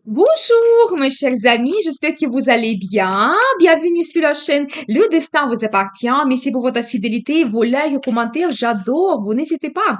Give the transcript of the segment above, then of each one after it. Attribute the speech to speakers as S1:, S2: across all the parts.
S1: Bonjour, mes chers amis, j'espère que vous allez bien. Bienvenue sur la chaîne Le Destin vous appartient. Merci pour votre fidélité, vos likes, commentaires, j'adore, vous n'hésitez pas.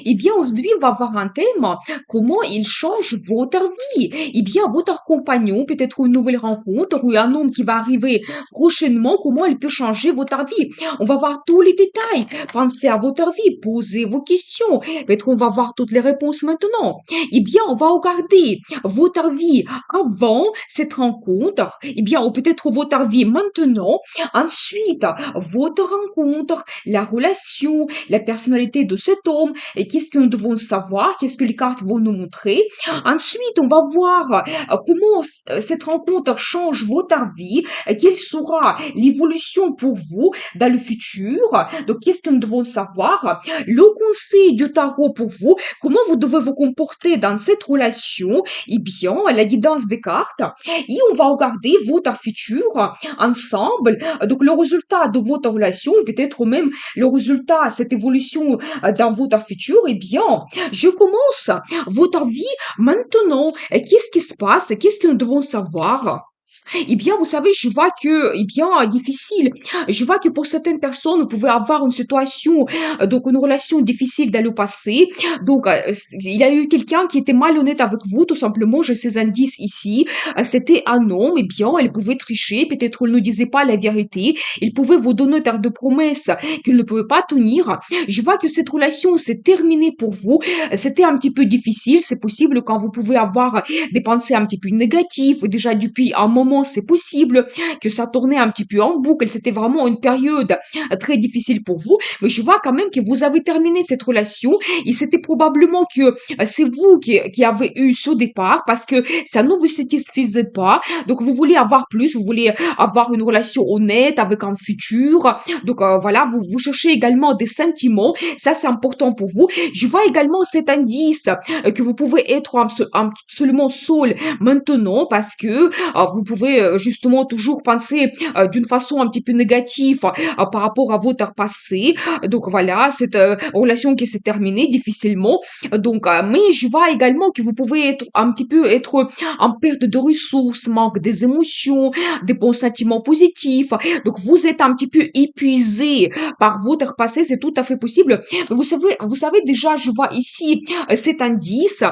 S1: Eh bien, aujourd'hui, on va voir un thème, comment il change votre vie. Eh bien, votre compagnon, peut-être une nouvelle rencontre ou un homme qui va arriver prochainement, comment il peut changer votre vie. On va voir tous les détails. Pensez à votre vie, posez vos questions. Peut-être on va voir toutes les réponses maintenant. Eh bien, on va regarder votre vie avant cette rencontre, eh bien, ou peut-être votre vie maintenant, ensuite, votre rencontre, la relation, la personnalité de cet homme, et qu'est-ce que nous devons savoir, qu'est-ce que les cartes vont nous montrer. Ensuite, on va voir comment cette rencontre change votre vie, quelle sera l'évolution pour vous dans le futur. Donc, qu'est-ce que nous devons savoir? Le conseil du tarot pour vous, comment vous devez vous comporter dans cette relation, eh bien, la guidance des cartes, et on va regarder votre futur ensemble. Donc, le résultat de votre relation, peut-être même le résultat, cette évolution dans votre futur, eh bien, je commence votre vie maintenant. Qu'est-ce qui se passe? Qu'est-ce que nous devons savoir? Eh bien, vous savez, je vois que, eh bien, difficile. Je vois que pour certaines personnes, vous pouvez avoir une situation, donc une relation difficile dans le passé. Donc, il y a eu quelqu'un qui était malhonnête avec vous, tout simplement. J'ai ces indices ici. C'était un homme, eh bien, il pouvait tricher. Peut-être il ne disait pas la vérité. Il pouvait vous donner tant de promesses qu'il ne pouvait pas tenir. Je vois que cette relation s'est terminée pour vous. C'était un petit peu difficile. C'est possible quand vous pouvez avoir des pensées un petit peu négatives. Déjà, depuis un moment, c'est possible que ça tournait un petit peu en boucle. C'était vraiment une période très difficile pour vous. Mais je vois quand même que vous avez terminé cette relation et c'était probablement que c'est vous qui avez eu ce départ parce que ça ne vous satisfaisait pas. Donc, vous voulez avoir plus, vous voulez avoir une relation honnête avec un futur. Donc, voilà, vous cherchez également des sentiments. Ça, c'est important pour vous. Je vois également cet indice que vous pouvez être absolument seul maintenant parce que vous pouvez justement toujours penser d'une façon un petit peu négative par rapport à votre passé. Donc voilà, cette relation qui s'est terminée difficilement. Donc, mais je vois également que vous pouvez être un petit peu être en perte de ressources, manque des émotions, des bons sentiments positifs. Donc vous êtes un petit peu épuisé par votre passé, c'est tout à fait possible. Mais vous savez déjà, je vois ici cet indice,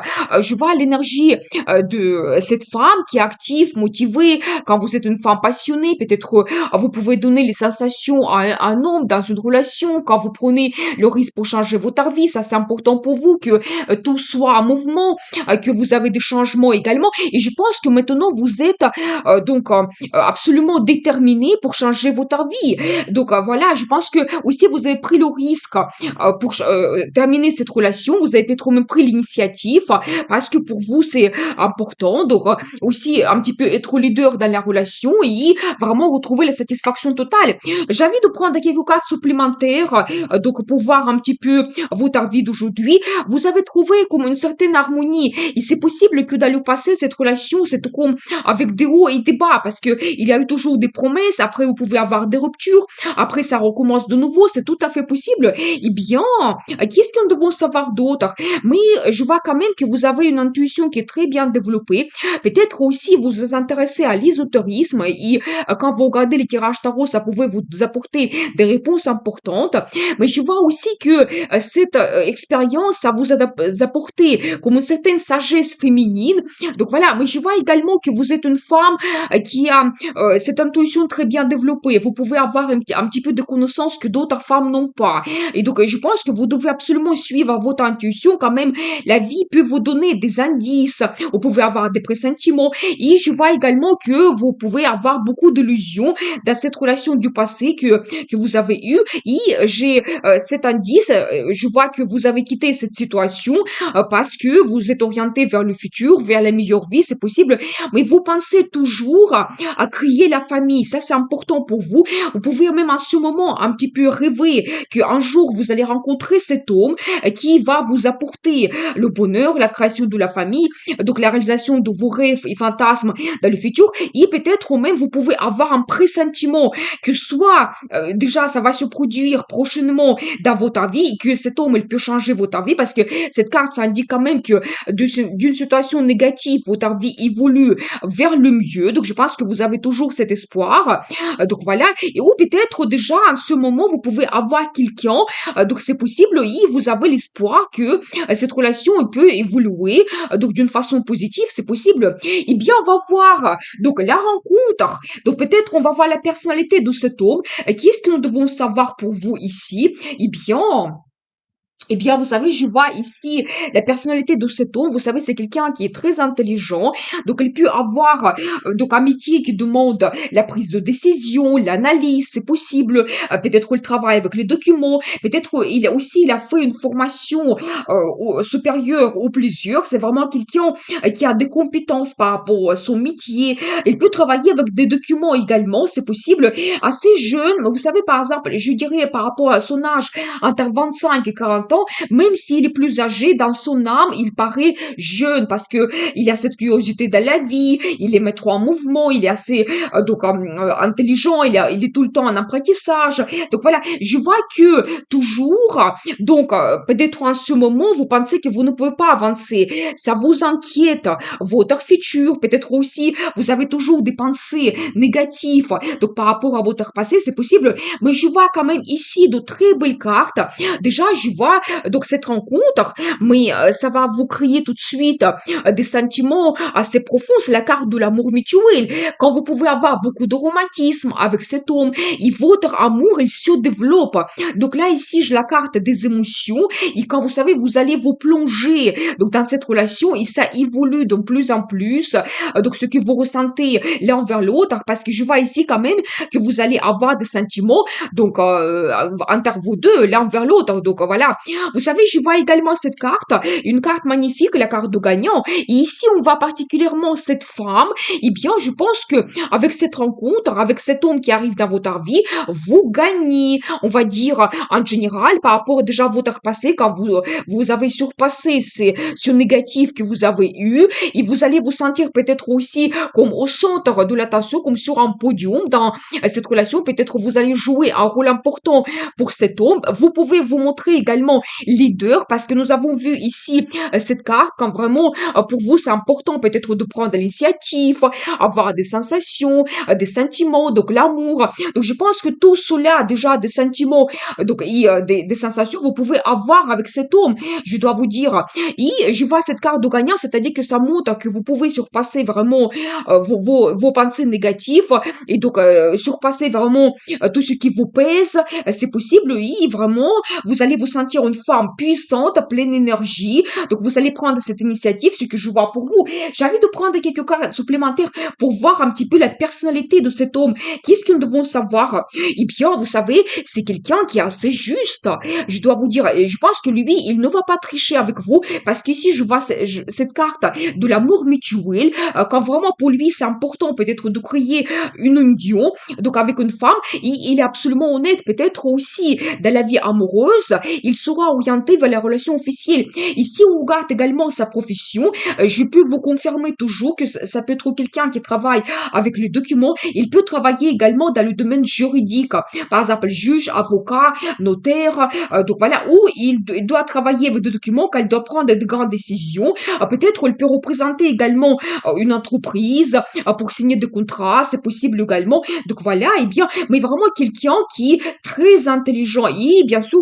S1: je vois l'énergie de cette femme qui est active, motivée. Quand vous êtes une femme passionnée, peut-être vous pouvez donner les sensations à un homme dans une relation. Quand vous prenez le risque pour changer votre vie, ça c'est important pour vous que tout soit en mouvement, que vous avez des changements également. Et je pense que maintenant vous êtes donc absolument déterminé pour changer votre vie. Donc voilà, je pense que aussi vous avez pris le risque pour terminer cette relation. Vous avez peut-être même pris l'initiative parce que pour vous c'est important. Donc aussi un petit peu être leader dans la relation et vraiment retrouver la satisfaction totale. J'ai envie de prendre quelques cartes supplémentaires donc pour voir un petit peu votre vie d'aujourd'hui. Vous avez trouvé comme une certaine harmonie et c'est possible que dans le passé cette relation c'était comme avec des hauts et des bas parce que il y a eu toujours des promesses. Après vous pouvez avoir des ruptures. Après ça recommence de nouveau. C'est tout à fait possible. Eh bien, qu'est-ce que nous devons savoir d'autre? Mais je vois quand même que vous avez une intuition qui est très bien développée. Peut-être aussi vous vous intéressez à l'ésotérisme et quand vous regardez les tirages tarot, ça pouvait vous apporter des réponses importantes. Mais je vois aussi que cette expérience, ça vous a apporté comme une certaine sagesse féminine. Donc voilà, mais je vois également que vous êtes une femme qui a cette intuition très bien développée. Vous pouvez avoir un petit peu de connaissances que d'autres femmes n'ont pas. Et donc, je pense que vous devez absolument suivre votre intuition quand même. La vie peut vous donner des indices. Vous pouvez avoir des pressentiments. Et je vois également que vous pouvez avoir beaucoup d'illusions dans cette relation du passé que vous avez eue. Et j'ai cet indice. Je vois que vous avez quitté cette situation parce que vous êtes orienté vers le futur, vers la meilleure vie, c'est possible. Mais vous pensez toujours à créer la famille. Ça, c'est important pour vous. Vous pouvez même en ce moment un petit peu rêver qu'un jour vous allez rencontrer cet homme qui va vous apporter le bonheur, la création de la famille, donc la réalisation de vos rêves et fantasmes dans le futur. et peut-être même vous pouvez avoir un pressentiment que soit déjà ça va se produire prochainement dans votre vie et que cet homme il peut changer votre vie parce que cette carte ça indique quand même que d'une situation négative votre vie évolue vers le mieux. Donc je pense que vous avez toujours cet espoir. Donc voilà. Et ou peut-être déjà en ce moment vous pouvez avoir quelqu'un. Donc c'est possible. Oui, vous avez l'espoir que cette relation elle peut évoluer donc d'une façon positive. C'est possible. Eh bien on va voir donc la rencontre. Donc peut-être on va voir la personnalité de cet homme. Qu'est-ce que nous devons savoir pour vous ici? Eh bien, vous savez, je vois ici la personnalité de cet homme. Vous savez, c'est quelqu'un qui est très intelligent. Donc, il peut avoir donc amitié qui demande la prise de décision, l'analyse, c'est possible. Peut-être qu'il travaille avec les documents. Peut-être il a fait une formation supérieure ou plusieurs. C'est vraiment quelqu'un qui a des compétences par rapport à son métier. Il peut travailler avec des documents également, c'est possible. Assez jeune, mais vous savez, par exemple, je dirais par rapport à son âge, entre 25 et 40 ans, même s'il est plus âgé, dans son âme, il paraît jeune parce que il a cette curiosité de la vie, il est trop en mouvement, il est assez intelligent, il est tout le temps en apprentissage. Donc voilà, je vois que toujours, donc peut-être en ce moment, vous pensez que vous ne pouvez pas avancer, ça vous inquiète, votre futur, peut-être aussi, vous avez toujours des pensées négatives, donc par rapport à votre passé, c'est possible, mais je vois quand même ici de très belles cartes. Déjà, je vois donc cette rencontre, mais ça va vous créer tout de suite des sentiments assez profonds. C'est la carte de l'amour mutuel. Quand vous pouvez avoir beaucoup de romantisme avec cet homme, et votre amour, il se développe. Donc là, ici, j'ai la carte des émotions. Et quand vous savez, vous allez vous plonger donc dans cette relation et ça évolue de plus en plus. Donc ce que vous ressentez l'un envers l'autre, parce que je vois ici quand même que vous allez avoir des sentiments donc entre vous deux, l'un vers l'autre. Donc voilà. Vous savez, je vois également cette carte, une carte magnifique, la carte de gagnant. Et ici, on voit particulièrement cette femme. Eh bien, je pense que avec cette rencontre, avec cet homme qui arrive dans votre vie, vous gagnez. On va dire en général par rapport déjà à votre passé, quand vous avez surpassé ce négatif que vous avez eu, et vous allez vous sentir peut-être aussi comme au centre de l'attention, comme sur un podium dans cette relation. Peut-être vous allez jouer un rôle important pour cet homme. Vous pouvez vous montrer également leader parce que nous avons vu ici cette carte quand vraiment pour vous c'est important peut-être de prendre l'initiative, avoir des sensations, des sentiments, donc l'amour. Donc je pense que tout cela déjà des sentiments donc et des sensations vous pouvez avoir avec cet homme. Je dois vous dire et je vois cette carte de gagnant, c'est-à-dire que ça montre que vous pouvez surpasser vraiment vos pensées négatives et donc surpasser vraiment tout ce qui vous pèse. C'est possible, oui, vraiment, vous allez vous sentir une femme puissante, pleine d'énergie. Donc vous allez prendre cette initiative, ce que je vois pour vous. J'ai envie de prendre quelques cartes supplémentaires pour voir un petit peu la personnalité de cet homme. Qu'est-ce que nous devons savoir? Eh bien, vous savez, c'est quelqu'un qui est assez juste. Je dois vous dire, et je pense que lui, il ne va pas tricher avec vous parce qu'ici, je vois cette carte de l'amour mutuel. Quand vraiment pour lui, c'est important peut-être de créer une union, donc avec une femme, il est absolument honnête, peut-être aussi dans la vie amoureuse, il sera orienté vers la relation officielle. Ici, on regarde également sa profession, je peux vous confirmer toujours que ça peut être quelqu'un qui travaille avec les documents, il peut travailler également dans le domaine juridique, par exemple juge, avocat, notaire, donc voilà, où il doit travailler avec des documents, qu'il doit prendre de grandes décisions, peut-être il peut représenter également une entreprise pour signer des contrats, c'est possible également. Donc voilà, et bien, mais vraiment quelqu'un qui est très intelligent et bien sûr,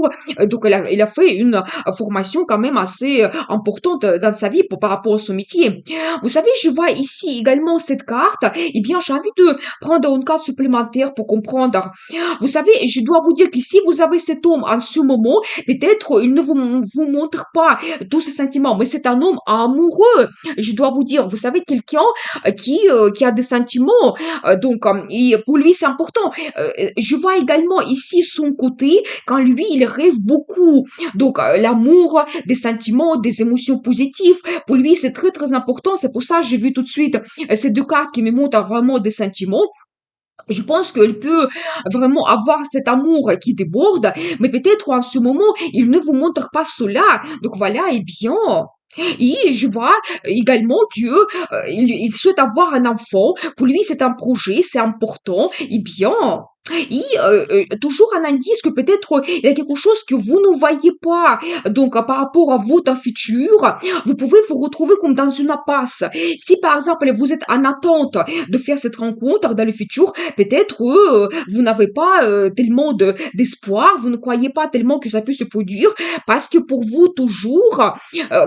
S1: donc il a fait une formation quand même assez importante dans sa vie par rapport à son métier. Vous savez, je vois ici également cette carte, et bien j'ai envie de prendre une carte supplémentaire pour comprendre. Vous savez, je dois vous dire que si vous avez cet homme en ce moment, peut-être il ne vous montre pas tous ses sentiments, mais c'est un homme amoureux. Je dois vous dire, vous savez, quelqu'un qui a des sentiments, donc et pour lui c'est important. Je vois également ici son côté quand lui il rêve beaucoup. Donc l'amour, des sentiments, des émotions positives. Pour lui c'est très très important. C'est pour ça que j'ai vu tout de suite ces deux cartes qui me montrent vraiment des sentiments. Je pense qu'il peut vraiment avoir cet amour qui déborde, mais peut-être en ce moment, il ne vous montre pas cela. Donc voilà, et bien. Et je vois également que il souhaite avoir un enfant. Pour lui, c'est un projet, c'est important. Eh bien, et toujours un indice que peut-être il y a quelque chose que vous ne voyez pas. Donc, par rapport à votre futur, vous pouvez vous retrouver comme dans une impasse. Si par exemple vous êtes en attente de faire cette rencontre dans le futur, peut-être vous n'avez pas tellement d'espoir, vous ne croyez pas tellement que ça peut se produire, parce que pour vous toujours,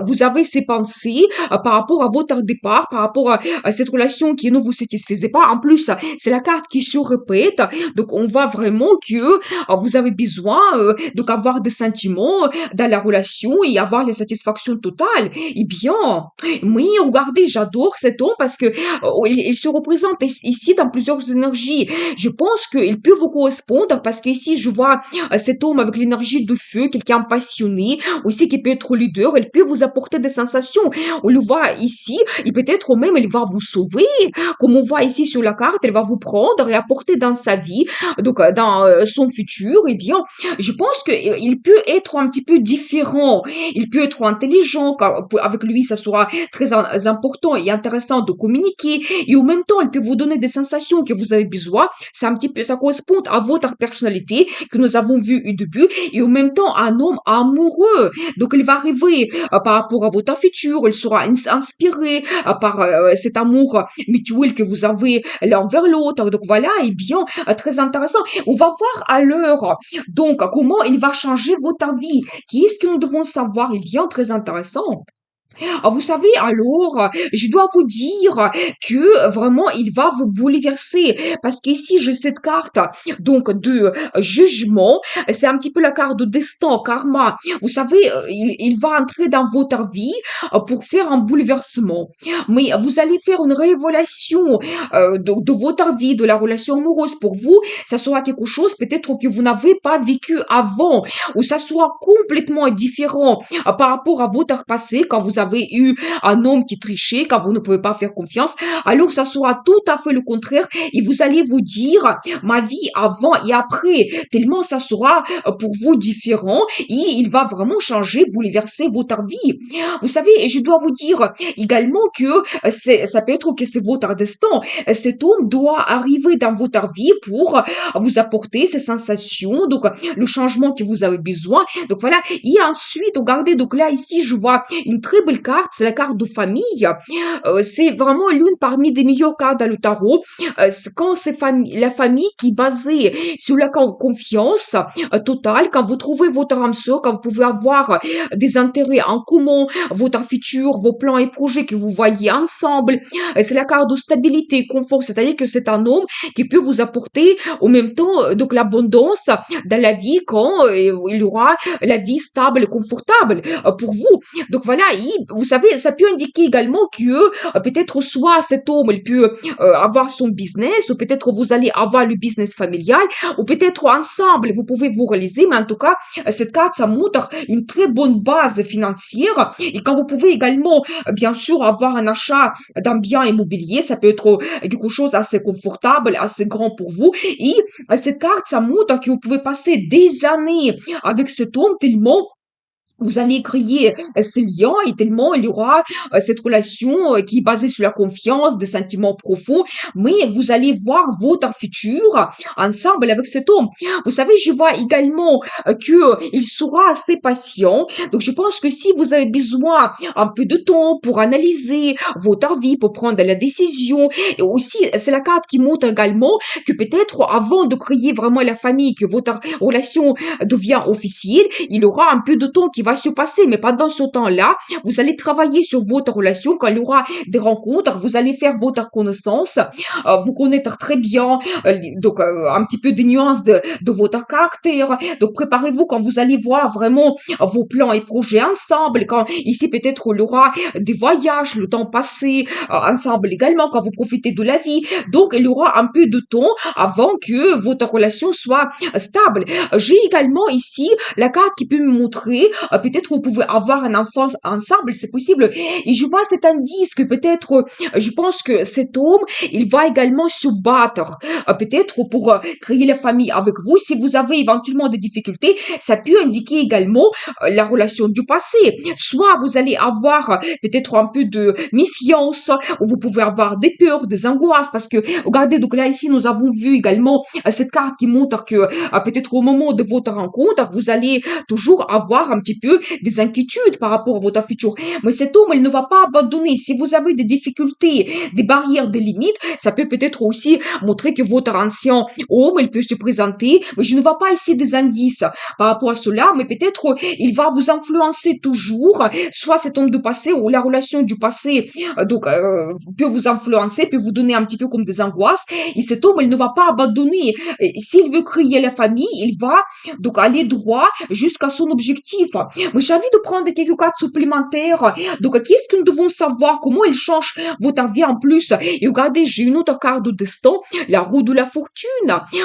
S1: vous avez ces pensées par rapport à votre départ, par rapport à cette relation qui ne vous satisfaisait pas. En plus, c'est la carte qui se répète. Donc, on voit vraiment que vous avez besoin donc avoir des sentiments dans la relation et avoir les satisfactions totales. Eh bien, oui, regardez, j'adore cet homme parce que il se représente ici dans plusieurs énergies. Je pense qu'il peut vous correspondre parce qu'ici, je vois cet homme avec l'énergie de feu, quelqu'un passionné, aussi qui peut être leader, il peut vous apporter des sensations. On le voit ici, et peut-être même il va vous sauver. Comme on voit ici sur la carte, elle va vous prendre et apporter dans sa vie, donc dans son futur. Eh bien, je pense que il peut être un petit peu différent. Il peut être intelligent, car avec lui, ça sera très important et intéressant de communiquer. Et en même temps, il peut vous donner des sensations que vous avez besoin. C'est un petit peu, ça correspond à votre personnalité que nous avons vu au début. Et en même temps, un homme amoureux. Donc, il va arriver par rapport à votre futur. Il sera inspiré par cet amour mutuel que vous avez l'un vers l'autre. Donc, voilà, et bien, très intéressant. On va voir à l'heure, donc, comment il va changer votre vie. Qu'est-ce que nous devons savoir? Eh bien, très intéressant. Ah, vous savez, alors, je dois vous dire que vraiment, il va vous bouleverser. Parce qu'ici, j'ai cette carte, donc, de jugement. C'est un petit peu la carte de destin, karma. Vous savez, il va entrer dans votre vie pour faire un bouleversement. Mais vous allez faire une révélation de votre vie, de la relation amoureuse pour vous. Ça sera quelque chose peut-être que vous n'avez pas vécu avant, ou ça sera complètement différent par rapport à votre passé, quand vous avez eu un homme qui trichait, quand vous ne pouvez pas faire confiance, alors ça sera tout à fait le contraire et vous allez vous dire ma vie avant et après, tellement ça sera pour vous différent et il va vraiment changer, bouleverser votre vie. Vous savez, je dois vous dire également que ça peut être que c'est votre destin. Cet homme doit arriver dans votre vie pour vous apporter ces sensations, donc le changement que vous avez besoin. Donc voilà, et ensuite, regardez, donc là, ici, je vois une très belle carte, c'est la carte de famille. C'est vraiment l'une parmi des meilleures cartes dans le tarot. Quand c'est la famille qui est basée sur la confiance totale, quand vous trouvez votre âme sœur, quand vous pouvez avoir des intérêts en commun, votre futur, vos plans et projets que vous voyez ensemble. C'est la carte de stabilité, confort, c'est-à-dire que c'est un homme qui peut vous apporter en même temps donc l'abondance dans la vie quand il y aura la vie stable et confortable pour vous. Donc voilà, vous savez, ça peut indiquer également que peut-être soit cet homme, il peut avoir son business, ou peut-être vous allez avoir le business familial, ou peut-être ensemble, vous pouvez vous réaliser, mais en tout cas, cette carte, ça montre une très bonne base financière, et quand vous pouvez également, bien sûr, avoir un achat d'un bien immobilier, ça peut être quelque chose assez confortable, assez grand pour vous, et cette carte, ça montre que vous pouvez passer des années avec cet homme tellement vous allez créer ces liens et tellement il y aura cette relation qui est basée sur la confiance, des sentiments profonds, mais vous allez voir votre futur ensemble avec cet homme. Vous savez, je vois également que il sera assez patient. Donc, je pense que si vous avez besoin un peu de temps pour analyser votre vie, pour prendre la décision, et aussi, c'est la carte qui montre également que peut-être avant de créer vraiment la famille, que votre relation devient officielle, il aura un peu de temps qui va se passer, mais pendant ce temps-là, vous allez travailler sur votre relation. Quand il y aura des rencontres, vous allez faire votre connaissance, vous connaître très bien, donc un petit peu des nuances de votre caractère. Donc préparez-vous quand vous allez voir vraiment vos plans et projets ensemble. Quand ici peut-être il y aura des voyages, le temps passé ensemble également, quand vous profitez de la vie. Donc il y aura un peu de temps avant que votre relation soit stable. J'ai également ici la carte qui peut me montrer peut-être vous pouvez avoir un enfant ensemble, c'est possible. Et je vois cet indice que peut-être, je pense que cet homme, il va également se battre, peut-être pour créer la famille avec vous. Si vous avez éventuellement des difficultés, ça peut indiquer également la relation du passé. Soit vous allez avoir peut-être un peu de méfiance, ou vous pouvez avoir des peurs, des angoisses, parce que, regardez, donc là, ici, nous avons vu également cette carte qui montre que peut-être au moment de votre rencontre, vous allez toujours avoir un petit peu des inquiétudes par rapport à votre futur. Mais cet homme, il ne va pas abandonner. Si vous avez des difficultés, des barrières, des limites, ça peut peut-être aussi montrer que votre ancien homme, il peut se présenter, mais je ne vois pas ici des indices par rapport à cela, mais peut-être il va vous influencer toujours, soit cet homme du passé ou la relation du passé, peut vous influencer, peut vous donner un petit peu comme des angoisses, et cet homme, il ne va pas abandonner. Et s'il veut créer la famille, il va donc aller droit jusqu'à son objectif. Mais j'ai envie de prendre quelques cartes supplémentaires. Donc, qu'est-ce que nous devons savoir? Comment il change votre vie en plus? Et regardez, j'ai une autre carte de destin, la roue de la fortune.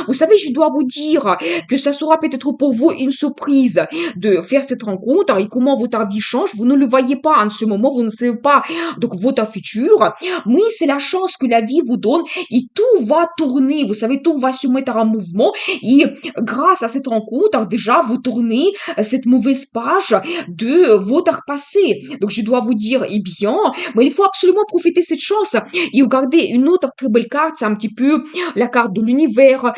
S1: Vous savez, je dois vous dire que ça sera peut-être pour vous une surprise de faire cette rencontre et comment votre vie change. Vous ne le voyez pas en ce moment, vous ne savez pas donc votre futur. Oui, c'est la chance que la vie vous donne et tout va tourner. Vous savez, tout va se mettre en mouvement et grâce à cette rencontre, déjà, vous tournez cette mauvaise page de votre passé. Donc, je dois vous dire, eh bien, mais il faut absolument profiter de cette chance. Et regardez, une autre très belle carte, c'est un petit peu la carte de l'univers,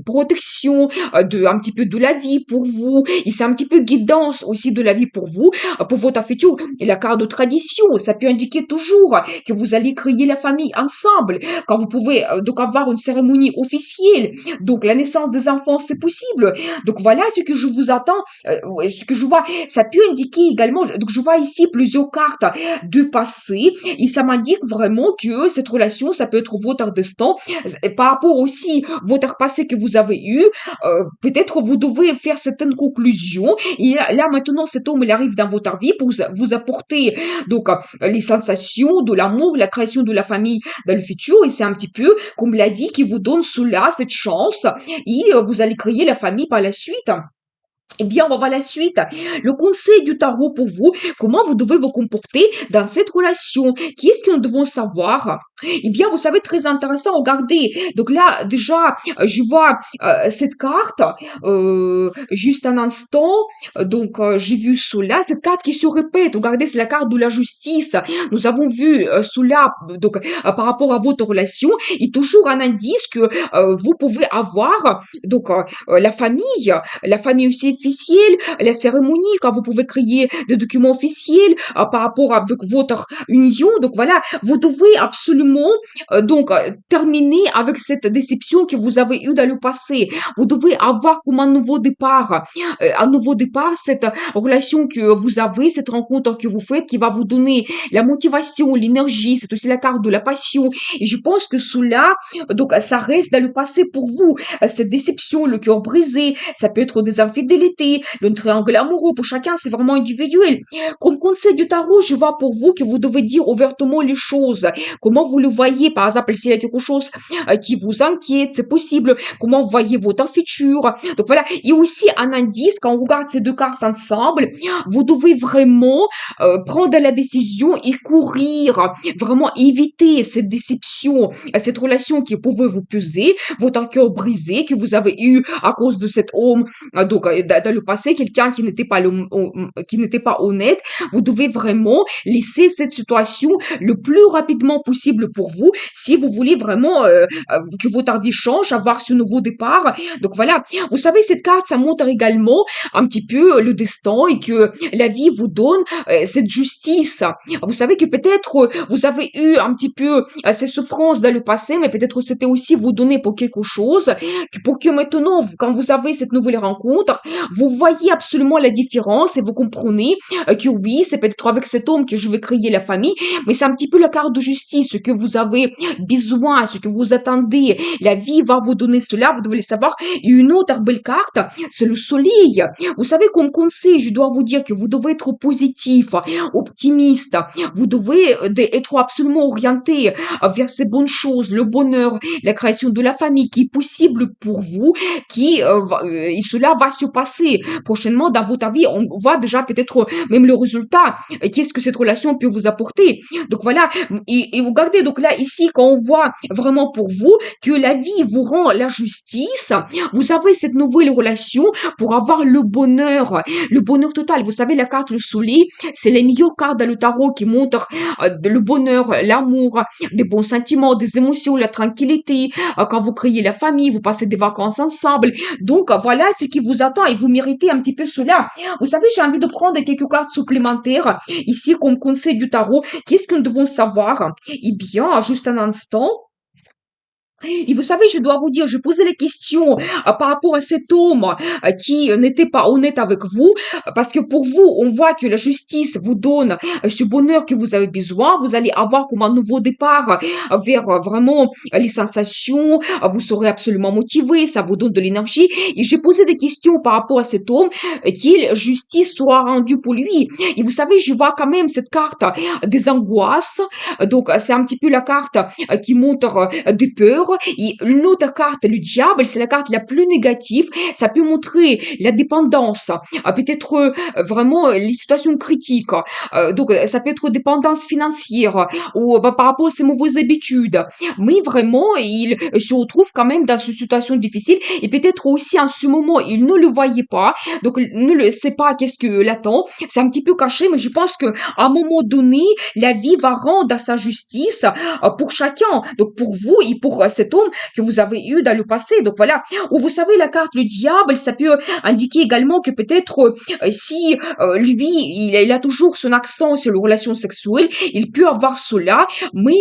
S1: protection, un petit peu de la vie pour vous. Et c'est un petit peu guidance aussi de la vie pour vous, pour votre futur. Et la carte de tradition, ça peut indiquer toujours que vous allez créer la famille ensemble, quand vous pouvez donc avoir une cérémonie officielle. Donc, la naissance des enfants, c'est possible. Donc, voilà ce que je vous attends, ce que je vois. Ça peut indiquer également, donc je vois ici plusieurs cartes de passé, et ça m'indique vraiment que cette relation, ça peut être votre destin, par rapport aussi votre passé que vous avez eu, peut-être vous devez faire certaines conclusions, et là maintenant cet homme il arrive dans votre vie pour vous apporter donc les sensations de l'amour, la création de la famille dans le futur, et c'est un petit peu comme la vie qui vous donne cela, cette chance, et vous allez créer la famille par la suite. Eh bien, on va voir la suite. Le conseil du tarot pour vous, comment vous devez vous comporter dans cette relation. Qu'est-ce que nous devons savoir? Eh bien, vous savez, très intéressant, regardez. Donc là, déjà, je vois cette carte, juste un instant. J'ai vu cela, cette carte qui se répète. Regardez, c'est la carte de la justice. Nous avons vu cela, par rapport à votre relation, et toujours un indice que vous pouvez avoir, la famille aussi officielle, la cérémonie, quand vous pouvez créer des documents officiels par rapport à donc, votre union. Donc voilà, vous devez absolument terminer avec cette déception que vous avez eue dans le passé. Vous devez avoir comme un nouveau départ, cette relation que vous avez, cette rencontre que vous faites qui va vous donner la motivation, l'énergie, c'est aussi la carte de la passion. Et je pense que cela, donc ça reste dans le passé pour vous. Cette déception, le cœur brisé, ça peut être des infidélités, le triangle amoureux, pour chacun, c'est vraiment individuel. Comme conseil du tarot, je vois pour vous que vous devez dire ouvertement les choses. Comment vous le voyez, par exemple, s'il y a quelque chose qui vous inquiète, c'est possible. Comment vous voyez votre futur. Donc voilà, il y a aussi un indice, quand on regarde ces deux cartes ensemble, vous devez vraiment prendre la décision et courir, vraiment éviter cette déception, cette relation qui pouvait vous peser, votre cœur brisé que vous avez eu à cause de cet homme, dans le passé, quelqu'un qui n'était pas honnête. Vous devez vraiment laisser cette situation le plus rapidement possible pour vous, si vous voulez vraiment que votre vie change, avoir ce nouveau départ. Donc voilà, vous savez, cette carte, ça montre également un petit peu le destin et que la vie vous donne cette justice. Vous savez que peut-être vous avez eu un petit peu ces souffrances dans le passé, mais peut-être c'était aussi vous donner pour quelque chose, pour que maintenant, quand vous avez cette nouvelle rencontre, vous voyez absolument la différence et vous comprenez que oui, c'est peut-être avec cet homme que je vais créer la famille, mais c'est un petit peu la carte de justice que vous avez besoin, ce que vous attendez. La vie va vous donner cela, vous devez le savoir. Et une autre belle carte, c'est le soleil. Vous savez, comme conseil, je dois vous dire que vous devez être positif, optimiste. Vous devez être absolument orienté vers ces bonnes choses, le bonheur, la création de la famille qui est possible pour vous, et cela va se passer prochainement dans votre vie. On voit déjà peut-être même le résultat. Qu'est-ce que cette relation peut vous apporter? Donc voilà. Et vous regardez, donc là, ici, quand on voit vraiment pour vous que la vie vous rend la justice, vous avez cette nouvelle relation pour avoir le bonheur total. Vous savez, la carte le soleil, c'est les meilleures cartes dans le tarot qui montrent le bonheur, l'amour, des bons sentiments, des émotions, la tranquillité. Quand vous créez la famille, vous passez des vacances ensemble. Donc voilà ce qui vous attend et vous méritez un petit peu cela. Vous savez, j'ai envie de prendre quelques cartes supplémentaires ici comme conseil du tarot. Qu'est-ce que nous devons savoir? Eh bien, juste un instant. Et vous savez, je dois vous dire, je posais les questions par rapport à cet homme qui n'était pas honnête avec vous, parce que pour vous, on voit que la justice vous donne ce bonheur que vous avez besoin. Vous allez avoir comme un nouveau départ vers vraiment les sensations. Vous serez absolument motivé, ça vous donne de l'énergie. Et j'ai posé des questions par rapport à cet homme, qu'il justice soit rendue pour lui. Et vous savez, je vois quand même cette carte des angoisses. Donc, c'est un petit peu la carte qui montre des peurs. Et une autre carte, le diable, c'est la carte la plus négative. Ça peut montrer la dépendance, peut-être vraiment les situations critiques. Donc, ça peut être dépendance financière ou par rapport à ses mauvaises habitudes. Mais vraiment, il se retrouve quand même dans une situation difficile et peut-être aussi en ce moment, il ne le voyait pas. Donc, ne le sait pas qu'est-ce que l'attend. C'est un petit peu caché, mais je pense que à un moment donné, la vie va rendre sa justice pour chacun. Donc, pour vous et pour cet homme que vous avez eu dans le passé. Donc voilà. Ou vous savez, la carte le diable, ça peut indiquer également que peut-être si lui, il a toujours son accent sur les relations sexuelles, il peut avoir cela, mais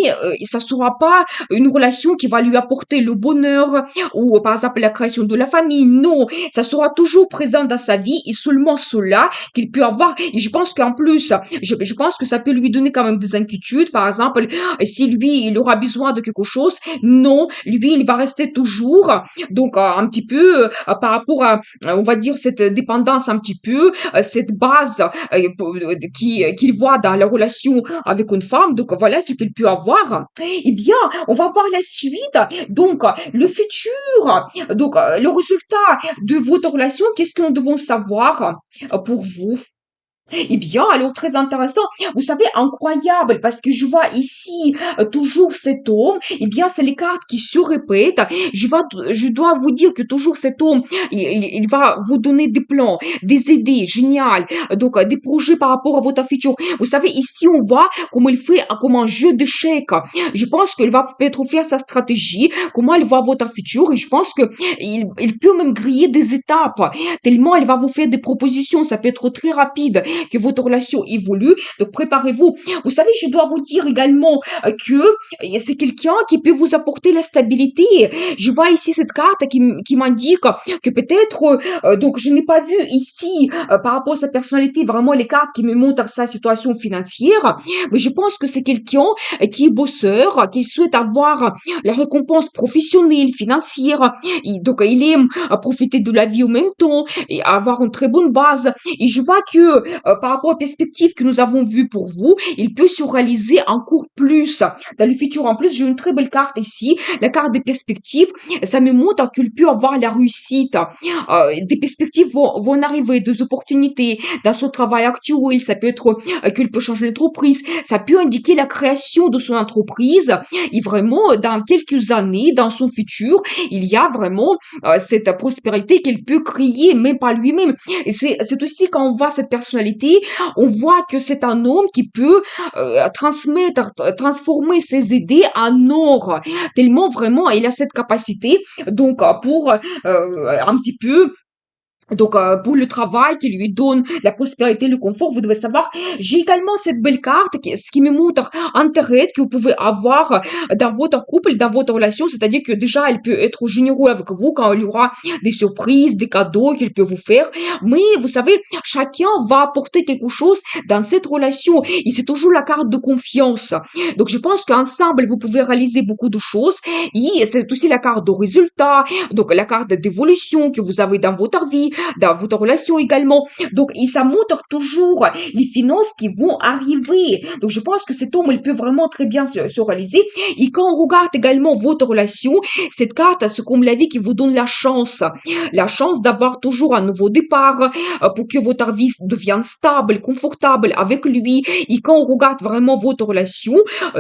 S1: ça sera pas une relation qui va lui apporter le bonheur ou par exemple la création de la famille. Non, ça sera toujours présent dans sa vie et seulement cela qu'il peut avoir. Et je pense qu'en plus, je pense que ça peut lui donner quand même des inquiétudes. Par exemple, si lui, il aura besoin de quelque chose, non, lui, il va rester toujours, donc un petit peu par rapport à, on va dire, cette dépendance un petit peu, cette base qu'il voit dans la relation avec une femme. Donc voilà ce qu'il peut avoir. Eh bien, on va voir la suite. Donc, le futur, donc le résultat de votre relation, qu'est-ce que nous devons savoir pour vous? Eh bien, alors très intéressant. Vous savez, incroyable, parce que je vois ici toujours cet homme. Eh bien, c'est les cartes qui se répètent. Je dois vous dire que toujours cet homme, il va vous donner des plans, des idées géniales, donc des projets par rapport à votre futur. Vous savez, ici, on voit comment il fait comme un jeu d'échecs. Je pense qu'il va peut-être faire sa stratégie, comment il voit votre futur, et je pense que il peut même griller des étapes, tellement il va vous faire des propositions. Ça peut être très rapide que votre relation évolue. Donc, préparez-vous. Vous savez, je dois vous dire également que c'est quelqu'un qui peut vous apporter la stabilité. Je vois ici cette carte qui m'indique que peut-être, donc je n'ai pas vu ici, par rapport à sa personnalité, vraiment les cartes qui me montrent sa situation financière, mais je pense que c'est quelqu'un qui est bosseur, qui souhaite avoir la récompense professionnelle, financière, et donc il aime profiter de la vie en même temps et avoir une très bonne base. Et je vois que par rapport aux perspectives que nous avons vues pour vous, il peut se réaliser encore plus dans le futur. En plus, j'ai une très belle carte ici, la carte des perspectives. Ça me montre qu'il peut avoir la réussite. Des perspectives vont arriver, des opportunités dans son travail actuel. Ça peut être qu'il peut changer d'entreprise. Ça peut indiquer la création de son entreprise. Et vraiment, dans quelques années, dans son futur, il y a vraiment cette prospérité qu'il peut créer, même par lui-même. Et c'est aussi quand on voit cette personnalité, on voit que c'est un homme qui peut transformer ses idées en or, tellement vraiment il a cette capacité. Donc pour un petit peu Donc, pour le travail qui lui donne la prospérité, le confort, vous devez savoir, j'ai également cette belle carte, ce qui me montre intérêt que vous pouvez avoir dans votre couple, dans votre relation. C'est-à-dire que déjà, elle peut être généreux avec vous quand il y aura des surprises, des cadeaux qu'il peut vous faire. Mais vous savez, chacun va apporter quelque chose dans cette relation. Et c'est toujours la carte de confiance. Donc, je pense qu'ensemble, vous pouvez réaliser beaucoup de choses. Et c'est aussi la carte de résultat, donc la carte d'évolution que vous avez dans votre vie, dans votre relation également. Donc, et ça montre toujours les finances qui vont arriver. Donc, je pense que cet homme, il peut vraiment très bien se réaliser. Et quand on regarde également votre relation, cette carte, c'est comme la vie qui vous donne la chance d'avoir toujours un nouveau départ pour que votre vie devienne stable, confortable avec lui. Et quand on regarde vraiment votre relation,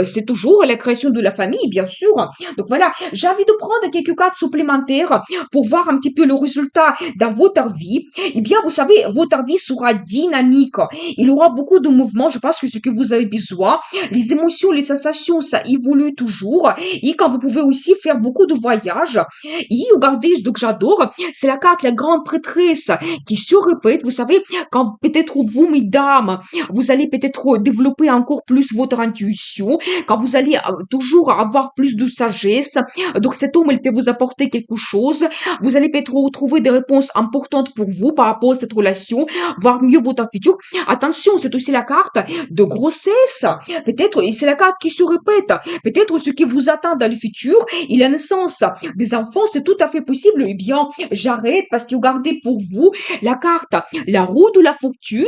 S1: c'est toujours la création de la famille, bien sûr. Donc voilà, j'ai envie de prendre quelques cartes supplémentaires pour voir un petit peu le résultat dans votre vie. Eh bien, vous savez, votre vie sera dynamique. Il y aura beaucoup de mouvements. Je pense que ce que vous avez besoin, les émotions, les sensations, ça évolue toujours. Et quand vous pouvez aussi faire beaucoup de voyages. Et regardez, donc j'adore, c'est la carte, la grande prêtresse qui se répète. Vous savez, quand peut-être vous, mesdames, vous allez peut-être développer encore plus votre intuition, quand vous allez toujours avoir plus de sagesse. Donc cet homme, il peut vous apporter quelque chose. Vous allez peut-être retrouver des réponses importantes pour vous par rapport à cette relation, voir mieux votre futur. Attention, c'est aussi la carte de grossesse. Peut-être, et c'est la carte qui se répète. Peut-être ce qui vous attend dans le futur, et la naissance des enfants, c'est tout à fait possible. Eh bien, j'arrête parce que regardez pour vous la carte, la roue de la fortune,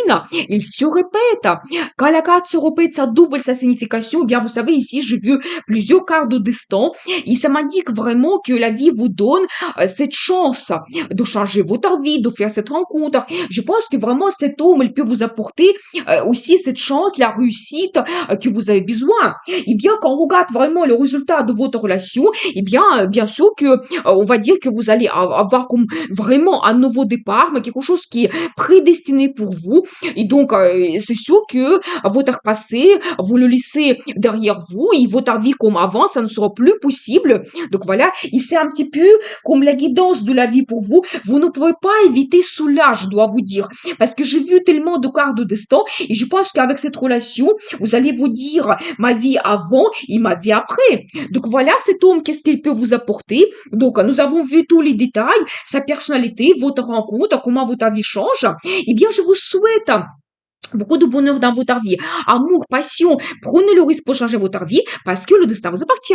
S1: il se répète. Quand la carte se répète, ça double sa signification. Eh bien, vous savez, ici, j'ai vu plusieurs cartes de destin et ça m'indique vraiment que la vie vous donne cette chance de changer votre vie, de faire cette rencontre. Je pense que vraiment cet homme, il peut vous apporter aussi cette chance, la réussite que vous avez besoin. Et bien, quand on regarde vraiment le résultat de votre relation, eh bien, bien sûr que on va dire que vous allez avoir comme vraiment un nouveau départ, mais quelque chose qui est prédestiné pour vous. Et donc, c'est sûr que votre passé, vous le laissez derrière vous et votre vie comme avant, ça ne sera plus possible. Donc voilà, et c'est un petit peu comme la guidance de la vie pour vous. Vous ne pouvez pas éviter cela, je dois vous dire. Parce que j'ai vu tellement de cartes de destin et je pense qu'avec cette relation, vous allez vous dire ma vie avant et ma vie après. Donc voilà, cet homme, qu'est-ce qu'il peut vous apporter? Donc, nous avons vu tous les détails, sa personnalité, votre rencontre, comment votre vie change. Eh bien, je vous souhaite beaucoup de bonheur dans votre vie. Amour, passion, prenez le risque pour changer votre vie parce que le destin vous appartient.